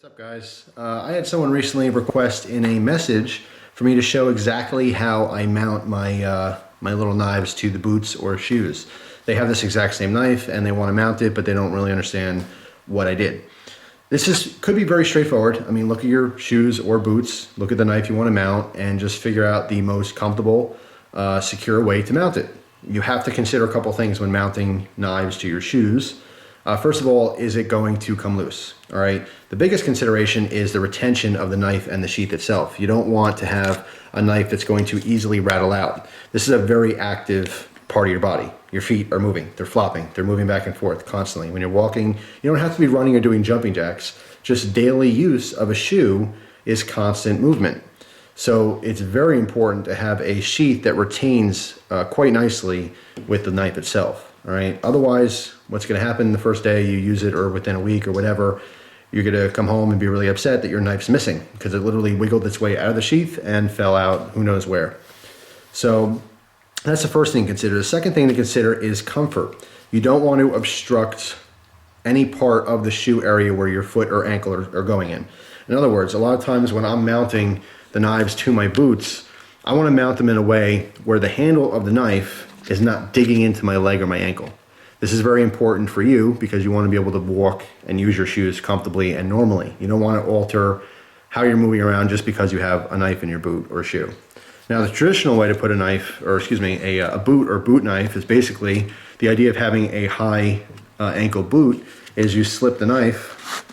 What's up, guys? I had someone recently request in a message for me to show exactly how I mount my my little knives to the boots or shoes. They have this exact same knife and they want to mount it, but they don't really understand what I did. Could be very straightforward. I mean, look at your shoes or boots, look at the knife you want to mount, and just figure out the most comfortable, secure way to mount it. You have to consider a couple things when mounting knives to your shoes. First of all, is it going to come loose? All right. The biggest consideration is the retention of the knife and the sheath itself. You don't want to have a knife that's going to easily rattle out. This is a very active part of your body. Your feet are moving, they're flopping, they're moving back and forth constantly. When you're walking, you don't have to be running or doing jumping jacks. Just daily use of a shoe is constant movement. So it's very important to have a sheath that retains quite nicely with the knife itself. All right. Otherwise, what's going to happen the first day you use it or within a week or whatever, you're going to come home and be really upset that your knife's missing because it literally wiggled its way out of the sheath and fell out who knows where. So that's the first thing to consider. The second thing to consider is comfort. You don't want to obstruct any part of the shoe area where your foot or ankle are going in. In other words, a lot of times when I'm mounting the knives to my boots, I want to mount them in a way where the handle of the knife is not digging into my leg or my ankle. This is very important for you because you want to be able to walk and use your shoes comfortably and normally. You don't want to alter how you're moving around just because you have a knife in your boot or shoe. Now, the traditional way to put a knife, or excuse me, a boot or boot knife is basically the idea of having a high ankle boot is you slip the knife,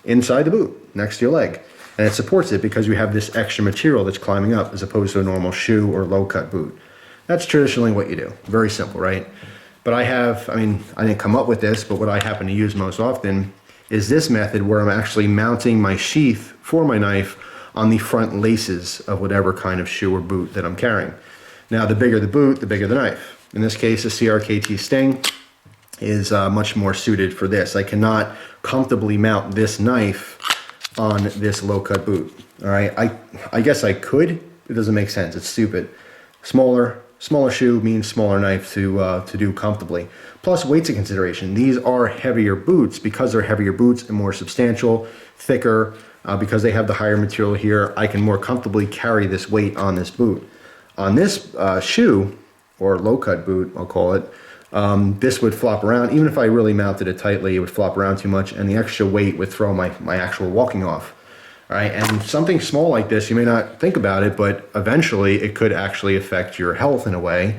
inside the boot next to your leg. And it supports it because you have this extra material that's climbing up as opposed to a normal shoe or low cut boot. That's traditionally what you do. Very simple, right? But I didn't come up with this, but what I happen to use most often is this method where I'm actually mounting my sheath for my knife on the front laces of whatever kind of shoe or boot that I'm carrying. Now, the bigger the boot, the bigger the knife. In this case, the CRKT Sting is much more suited for this. I cannot comfortably mount this knife on this low-cut boot. All right, I guess I could. It doesn't make sense. It's stupid. Smaller shoe means smaller knife to do comfortably. Plus, weight's a consideration. These are heavier boots. Because they're heavier boots and more substantial, thicker, because they have the higher material here, I can more comfortably carry this weight on this boot. On this shoe, or low-cut boot, I'll call it, this would flop around. Even if I really mounted it tightly, it would flop around too much, and the extra weight would throw my actual walking off. All right, and something small like this, you may not think about it, but eventually it could actually affect your health in a way.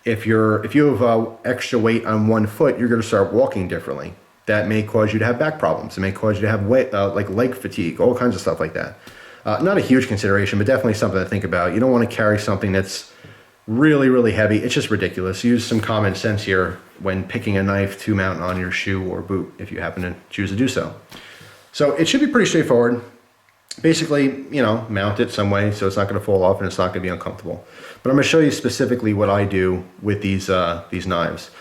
If you have extra weight on one foot, you're going to start walking differently. That may cause you to have back problems. It may cause you to have like leg fatigue, all kinds of stuff like that. Not a huge consideration, but definitely something to think about. You don't want to carry something that's really, really heavy. It's just ridiculous. Use some common sense here when picking a knife to mount on your shoe or boot if you happen to choose to do so. So it should be pretty straightforward. Basically, mount it some way so it's not going to fall off and it's not going to be uncomfortable. But I'm going to show you specifically what I do with these knives.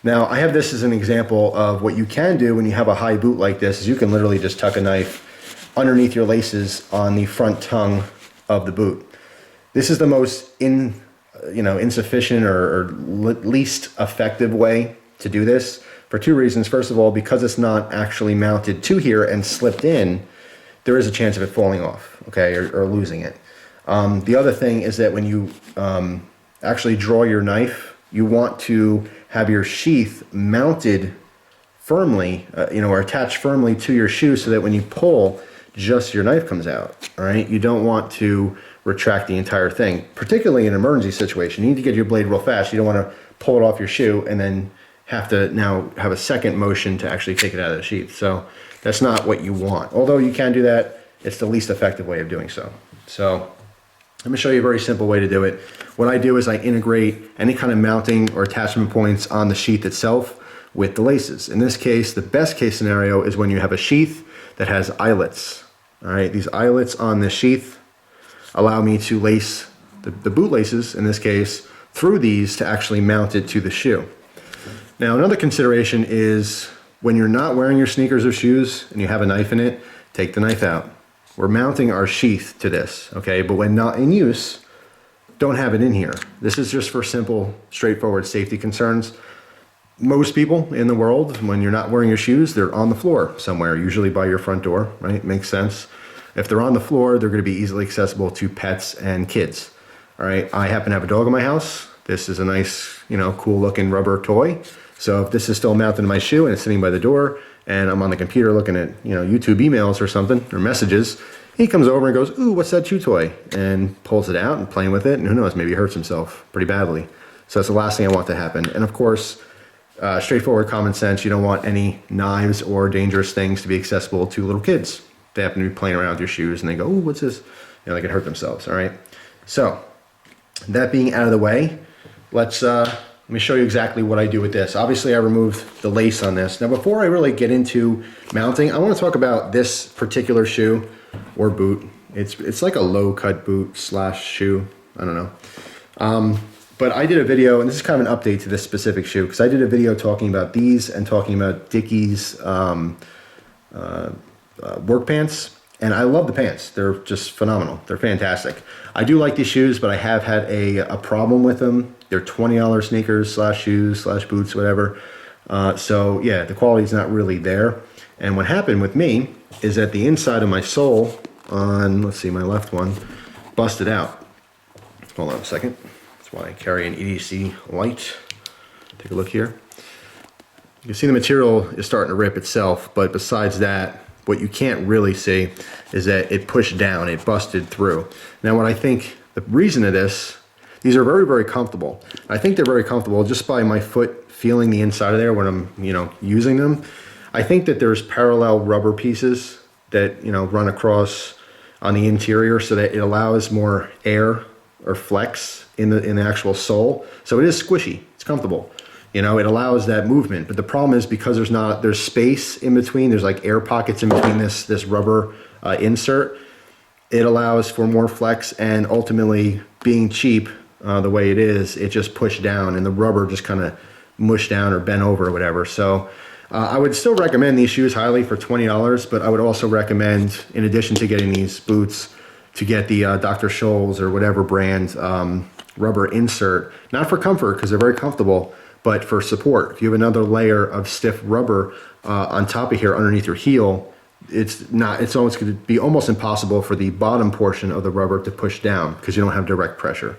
Now, I have this as an example of what you can do when you have a high boot like this, is you can literally just tuck a knife underneath your laces on the front tongue of the boot. This is the most insufficient or least effective way to do this for two reasons. First of all, because it's not actually mounted to here and slipped in, there is a chance of it falling off, okay, or losing it. The other thing is that when you actually draw your knife, you want to have your sheath mounted firmly, or attached firmly to your shoe so that when you pull, just your knife comes out, all right? You don't want to retract the entire thing, particularly in an emergency situation. You need to get your blade real fast. You don't want to pull it off your shoe and then have to now have a second motion to actually take it out of the sheath. So that's not what you want. Although you can do that, it's the least effective way of doing so. So let me show you a very simple way to do it. What I do is I integrate any kind of mounting or attachment points on the sheath itself with the laces. In this case, the best case scenario is when you have a sheath that has eyelets. All right, these eyelets on the sheath allow me to lace the boot laces, in this case, through these to actually mount it to the shoe. Now, another consideration is when you're not wearing your sneakers or shoes and you have a knife in it, take the knife out. We're mounting our sheath to this, okay? But when not in use, don't have it in here. This is just for simple, straightforward safety concerns. most people in the world, when you're not wearing your shoes, they're on the floor somewhere, usually by your front door, right? Makes sense. If they're on the floor, they're going to be easily accessible to pets and kids. All right, I happen to have a dog in my house. This is a nice, cool looking rubber toy. So if this is still mounted to my shoe and it's sitting by the door and I'm on the computer looking at, YouTube emails or something, or messages, he comes over and goes, ooh, what's that chew toy? And pulls it out and playing with it, and who knows, maybe he hurts himself pretty badly. So that's the last thing I want to happen. And of course, straightforward common sense, you don't want any knives or dangerous things to be accessible to little kids. They happen to be playing around with your shoes and they go, ooh, what's this? They can hurt themselves, all right? So, that being out of the way, let me show you exactly what I do with this. Obviously, I removed the lace on this. Now, before I really get into mounting, I want to talk about this particular shoe or boot. It's like a low-cut boot / shoe. I don't know. But I did a video, and this is kind of an update to this specific shoe, because I did a video talking about these and talking about Dickies work pants, and I love the pants. They're just phenomenal. They're fantastic. I do like these shoes, but I have had a problem with them. They're $20 sneakers / shoes / boots, whatever. So yeah, the quality's not really there. And what happened with me is that the inside of my sole on, let's see, my left one, busted out. Hold on a second. That's why I carry an EDC light. Take a look here. You can see the material is starting to rip itself, but besides that, what you can't really see is that it pushed down, it busted through. Now, what I think the reason of this, these are very, very comfortable. I think they're very comfortable just by my foot feeling the inside of there when I'm, using them. I think that there's parallel rubber pieces that, run across on the interior so that it allows more air or flex in the actual sole. So it is squishy, it's comfortable. It allows that movement, but the problem is because there's space in between, there's like air pockets in between this rubber insert, it allows for more flex, and ultimately being cheap the way it is, it just pushed down and the rubber just kind of mushed down or bent over or whatever. So I would still recommend these shoes highly for $20, but I would also recommend, in addition to getting these boots, to get the Dr. Scholl's or whatever brand rubber insert, not for comfort because they're very comfortable, but for support. If you have another layer of stiff rubber on top of here underneath your heel, it's almost going to be almost impossible for the bottom portion of the rubber to push down because you don't have direct pressure,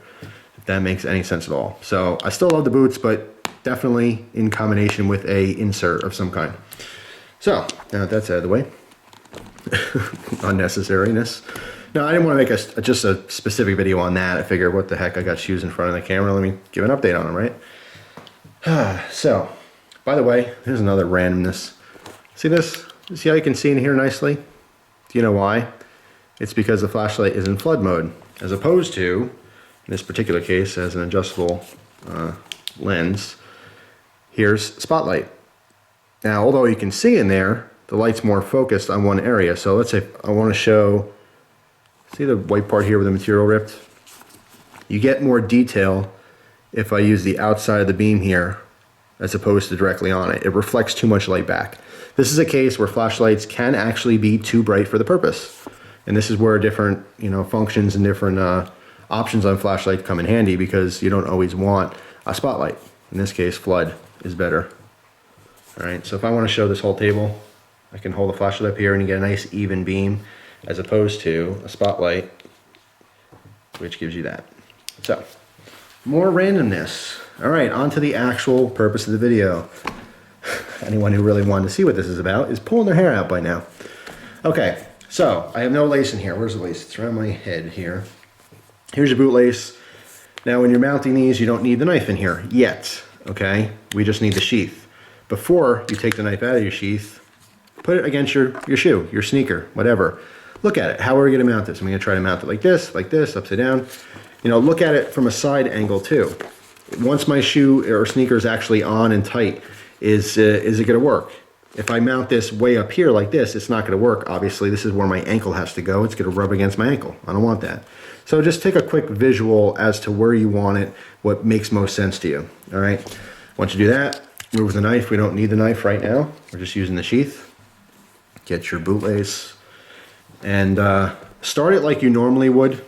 if that makes any sense at all. So I still love the boots, but definitely in combination with a insert of some kind. So now that that's out of the way, unnecessariness. Now, I didn't want to make just a specific video on that. I figured, what the heck, I got shoes in front of the camera, let me give an update on them, right? So, by the way, here's another randomness. See this? See how you can see in here nicely? Do you know why? It's because the flashlight is in flood mode, as opposed to, in this particular case, as an adjustable lens, here's spotlight. Now, although you can see in there, the light's more focused on one area. So let's say I want to show, see the white part here where the material ripped? You get more detail if I use the outside of the beam here as opposed to directly on it. It reflects too much light back. This is a case where flashlights can actually be too bright for the purpose. And this is where different functions and different options on flashlight come in handy, because you don't always want a spotlight. In this case, flood is better. All right, so if I want to show this whole table, I can hold the flashlight up here and you get a nice even beam, as opposed to a spotlight, which gives you that. So, more randomness. All right, on to the actual purpose of the video. Anyone who really wanted to see what this is about is pulling their hair out by now. Okay, so I have no lace in here. Where's the lace? It's around my head here. Here's your boot lace. Now, when you're mounting these, you don't need the knife in here yet, okay? We just need the sheath. Before you take the knife out of your sheath, put it against your shoe, your sneaker, whatever. Look at it. How are we gonna mount this? I'm gonna try to mount it like this, upside down. Look at it from a side angle too. Once my shoe or sneaker is actually on and tight, is it gonna work? If I mount this way up here like this, it's not gonna work. Obviously, this is where my ankle has to go. It's gonna rub against my ankle. I don't want that. So just take a quick visual as to where you want it, what makes most sense to you, all right? Once you do that, move the knife. We don't need the knife right now. We're just using the sheath. Get your boot lace and start it like you normally would.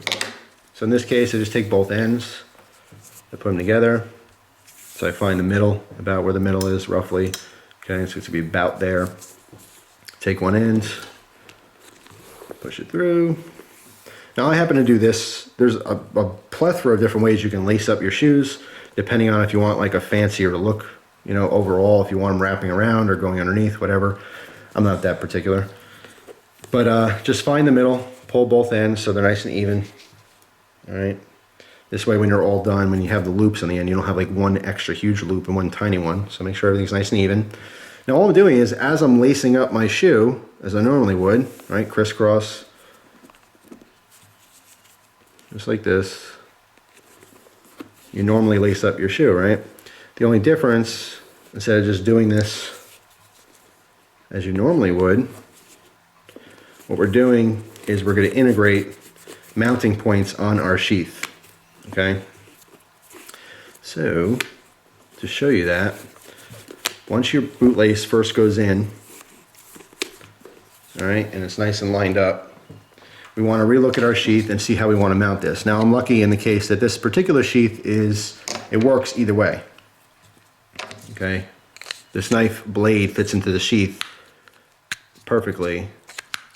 So in this case, I just take both ends, I put them together, So I find the middle, about where the middle is roughly. Okay, so it's gonna be about there. Take one end, push it through. Now I happen to do this. There's a plethora of different ways you can lace up your shoes, depending on if you want like a fancier look, you know, overall, if you want them wrapping around or going underneath, whatever. I'm not that particular. But just find the middle, pull both ends so they're nice and even. All right. This way when you're all done, when you have the loops on the end, you don't have like one extra huge loop and one tiny one. So make sure everything's nice and even. Now all I'm doing is, as I'm lacing up my shoe, as I normally would, right, crisscross, just like this. You normally lace up your shoe, right? The only difference, instead of just doing this as you normally would, what we're doing is we're going to integrate mounting points on our sheath, okay? So, to show you that, once your bootlace first goes in, all right, and it's nice and lined up, we want to relook at our sheath and see how we want to mount this. Now I'm lucky in the case that this particular sheath it works either way. Okay, this knife blade fits into the sheath perfectly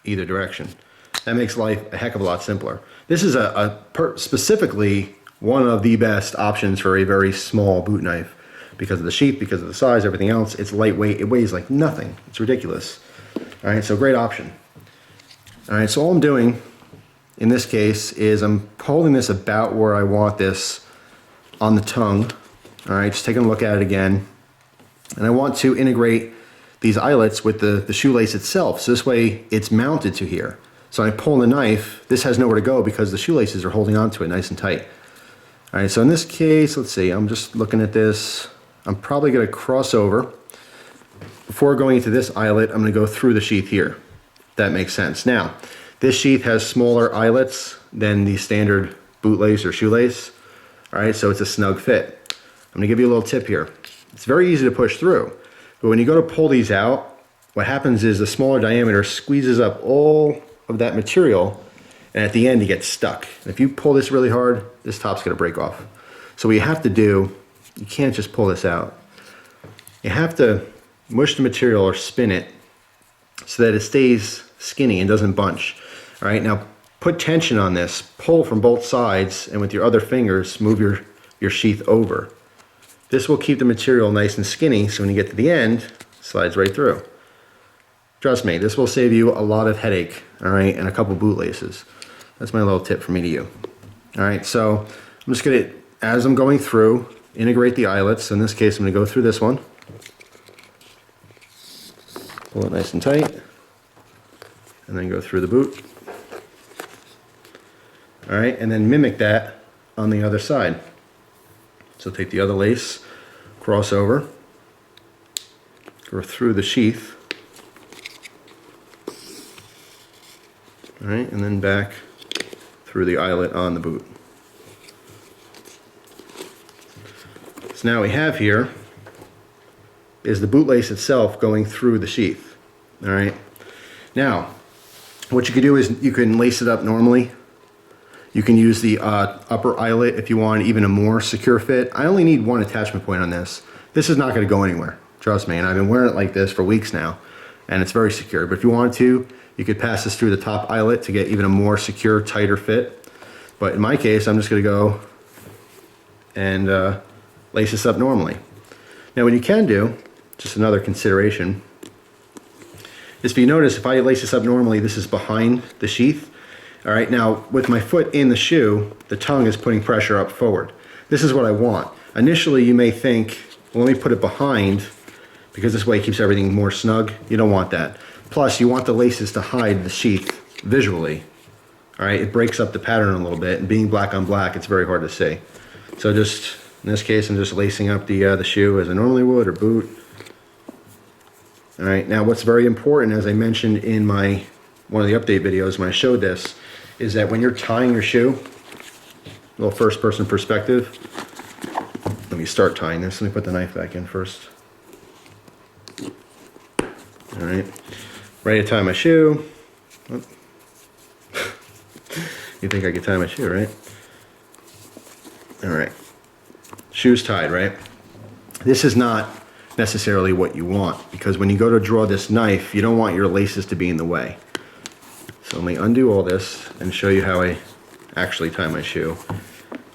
either direction. That makes life a heck of a lot simpler. This is specifically one of the best options for a very small boot knife because of the sheath, because of the size, everything else. It's lightweight, it weighs like nothing. It's ridiculous. All right, so great option. All right, so all I'm doing in this case is I'm holding this about where I want this on the tongue. All right, just taking a look at it again. And I want to integrate these eyelets with the shoelace itself. So this way it's mounted to here. So I pull the knife, this has nowhere to go because the shoelaces are holding onto it nice and tight. All right, so in this case, let's see, I'm just looking at this. I'm probably gonna cross over. Before going into this eyelet, I'm gonna go through the sheath here. That makes sense. Now, this sheath has smaller eyelets than the standard bootlace or shoelace. All right, so it's a snug fit. I'm gonna give you a little tip here. It's very easy to push through, but when you go to pull these out, what happens is the smaller diameter squeezes up all of that material, and at the end you get stuck. And if you pull this really hard, this top's gonna break off. So what you have to do, you can't just pull this out. You have to mush the material or spin it so that it stays skinny and doesn't bunch. All right, now put tension on this, pull from both sides, and with your other fingers, move your sheath over. This will keep the material nice and skinny, so when you get to the end, it slides right through. Trust me, this will save you a lot of headache, all right, and a couple bootlaces. That's my little tip from me to you. All right, so I'm just gonna, as I'm going through, integrate the eyelets. In this case, I'm gonna go through this one. Pull it nice and tight, and then go through the boot. All right, and then mimic that on the other side. So take the other lace, cross over, go through the sheath, all right, and then back through the eyelet on the boot. So now we have here is the bootlace itself going through the sheath, all right? Now, what you can do is you can lace it up normally. You can use the upper eyelet if you want even a more secure fit. I only need one attachment point on this. This is not gonna go anywhere, trust me, and I've been wearing it like this for weeks now, and it's very secure. But if you wanted to, you could pass this through the top eyelet to get even a more secure, tighter fit. But in my case, I'm just gonna go and lace this up normally. Now what you can do, just another consideration, is if you notice, if I lace this up normally, this is behind the sheath. All right, now with my foot in the shoe, the tongue is putting pressure up forward. This is what I want. Initially, you may think, well, let me put it behind because this way it keeps everything more snug. You don't want that. Plus, you want the laces to hide the sheath visually. All right, it breaks up the pattern a little bit, and being black on black, it's very hard to see. So just, in this case, I'm just lacing up the shoe as I normally would, or boot. All right, now what's very important, as I mentioned in one of the update videos when I showed this, is that when you're tying your shoe, a little first person perspective, let me start tying this. Let me put the knife back in first. All right, ready to tie my shoe. Oh. You think I could tie my shoe, right? All right, shoe's tied, right? This is not necessarily what you want, because when you go to draw this knife, you don't want your laces to be in the way. So let me undo all this and show you how I actually tie my shoe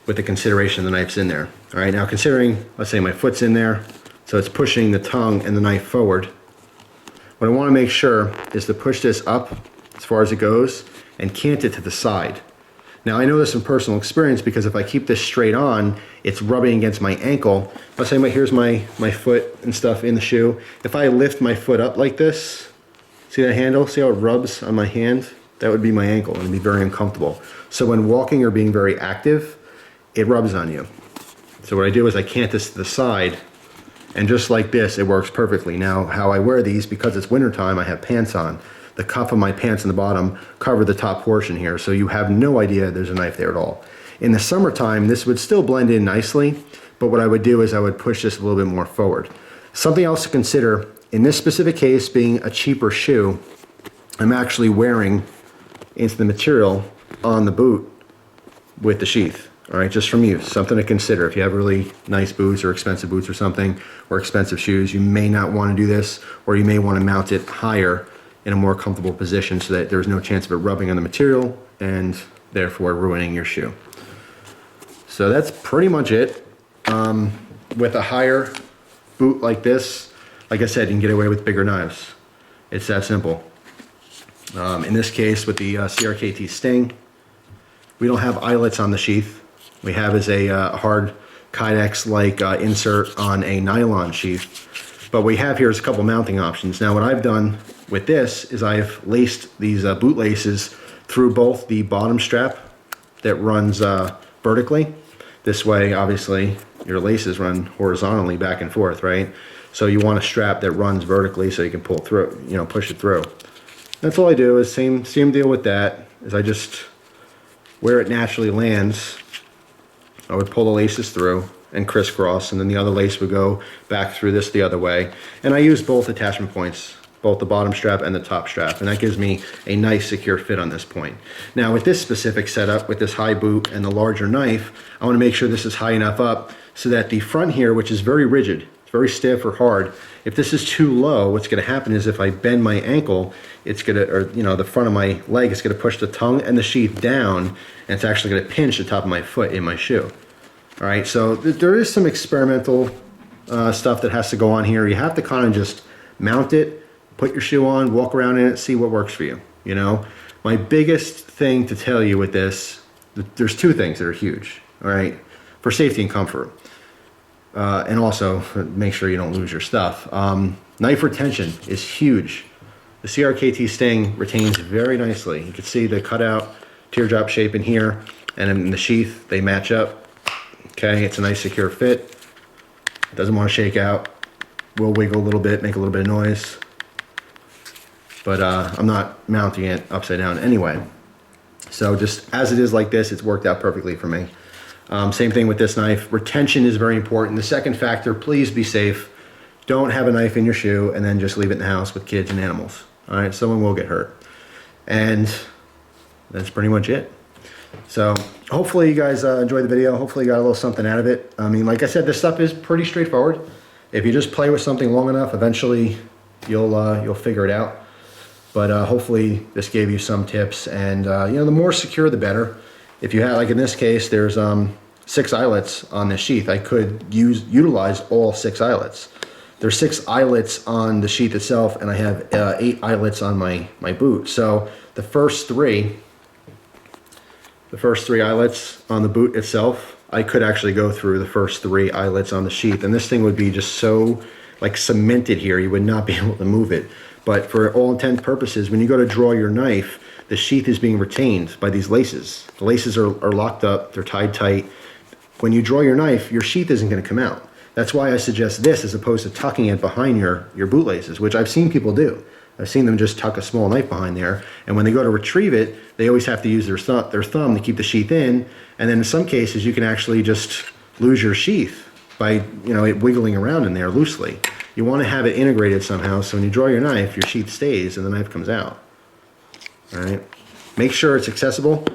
with the consideration the knife's in there. All right, now considering, let's say my foot's in there, so it's pushing the tongue and the knife forward. What I want to make sure is to push this up as far as it goes and cant it to the side. Now I know this from personal experience, because if I keep this straight on, it's rubbing against my ankle. Let's say here's my foot and stuff in the shoe. If I lift my foot up like this, see that handle? See how it rubs on my hand? That would be my ankle, and it'd be very uncomfortable. So when walking or being very active, it rubs on you. So what I do is I cant this to the side, and just like this, it works perfectly. Now, how I wear these, because it's wintertime, I have pants on. The cuff of my pants in the bottom cover the top portion here, so you have no idea there's a knife there at all. In the summertime, this would still blend in nicely, but what I would do is I would push this a little bit more forward. Something else to consider, in this specific case, being a cheaper shoe, I'm actually wearing into the material on the boot with the sheath. All right, just from use, something to consider. If you have really nice boots or expensive boots or something, or expensive shoes, you may not want to do this, or you may want to mount it higher in a more comfortable position so that there's no chance of it rubbing on the material and therefore ruining your shoe. So that's pretty much it. With a higher boot like this, like I said, you can get away with bigger knives. It's that simple. In this case, with the CRKT Sting, we don't have eyelets on the sheath. We have is a hard Kydex-like insert on a nylon sheath. But what we have here is a couple mounting options. Now what I've done with this is I've laced these boot laces through both the bottom strap that runs vertically. This way, obviously, your laces run horizontally back and forth, right? So you want a strap that runs vertically so you can pull through, push it through. That's all I do, is same deal with that, is I just, where it naturally lands, I would pull the laces through and crisscross, and then the other lace would go back through this the other way. And I use both attachment points, both the bottom strap and the top strap, and that gives me a nice secure fit on this point. Now with this specific setup, with this high boot and the larger knife, I want to make sure this is high enough up so that the front here, which is very rigid, it's very stiff or hard, if this is too low, what's going to happen is if I bend my ankle, it's going to, or the front of my leg is going to push the tongue and the sheath down, and it's actually going to pinch the top of my foot in my shoe. All right, so there is some experimental stuff that has to go on here. You have to kind of just mount it, put your shoe on, walk around in it, see what works for you. My biggest thing to tell you with this, there's two things that are huge, all right, for safety and comfort. And also make sure you don't lose your stuff. Knife retention is huge. The CRKT Sting retains very nicely. You can see the cutout teardrop shape in here, and in the sheath, they match up. Okay, it's a nice secure fit. It doesn't want to shake out. Will wiggle a little bit, make a little bit of noise. But I'm not mounting it upside down anyway. So just as it is like this, it's worked out perfectly for me. Same thing with this knife. Retention is very important. The second factor, please be safe. Don't have a knife in your shoe and then just leave it in the house with kids and animals. All right, someone will get hurt. And that's pretty much it. So hopefully you guys enjoyed the video. Hopefully you got a little something out of it. I mean, like I said, this stuff is pretty straightforward. If you just play with something long enough, eventually you'll figure it out. But hopefully this gave you some tips, and the more secure the better. If you have, like in this case, there's 6 eyelets on this sheath. I could utilize all 6 eyelets. There's 6 eyelets on the sheath itself, and I have 8 eyelets on my boot. So the first three eyelets on the boot itself, I could actually go through the first 3 eyelets on the sheath, and this thing would be just so like cemented here, you would not be able to move it. But for all intents and purposes, when you go to draw your knife, the sheath is being retained by these laces. The laces are locked up, they're tied tight. When you draw your knife, your sheath isn't going to come out. That's why I suggest this as opposed to tucking it behind your boot laces, which I've seen people do. I've seen them just tuck a small knife behind there, and when they go to retrieve it, they always have to use their thumb to keep the sheath in, and then in some cases you can actually just lose your sheath by it wiggling around in there loosely. You want to have it integrated somehow, so when you draw your knife, your sheath stays and the knife comes out. All right. Make sure it's accessible.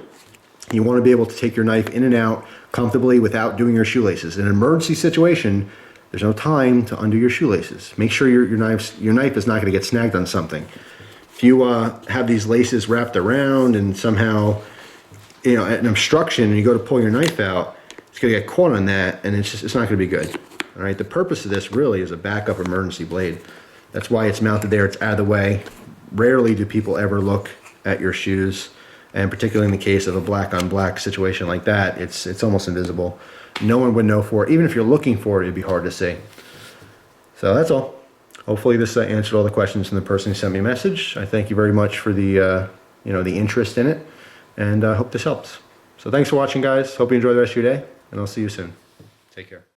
You want to be able to take your knife in and out comfortably without doing your shoelaces. In an emergency situation, there's no time to undo your shoelaces. Make sure your knife is not going to get snagged on something. If you have these laces wrapped around and somehow, you know, an obstruction, and you go to pull your knife out, it's going to get caught on that, and it's not going to be good. All right, the purpose of this really is a backup emergency blade. That's why it's mounted there. It's out of the way. Rarely do people ever look at your shoes, and particularly in the case of a black on black situation like that, it's almost invisible. No one would know for it. Even if you're looking for it, it'd be hard to see. So that's all. Hopefully this answered all the questions from the person who sent me a message. I thank you very much for the the interest in it, and I hope this helps. So thanks for watching, guys. Hope you enjoy the rest of your day, and I'll see you soon. Take care.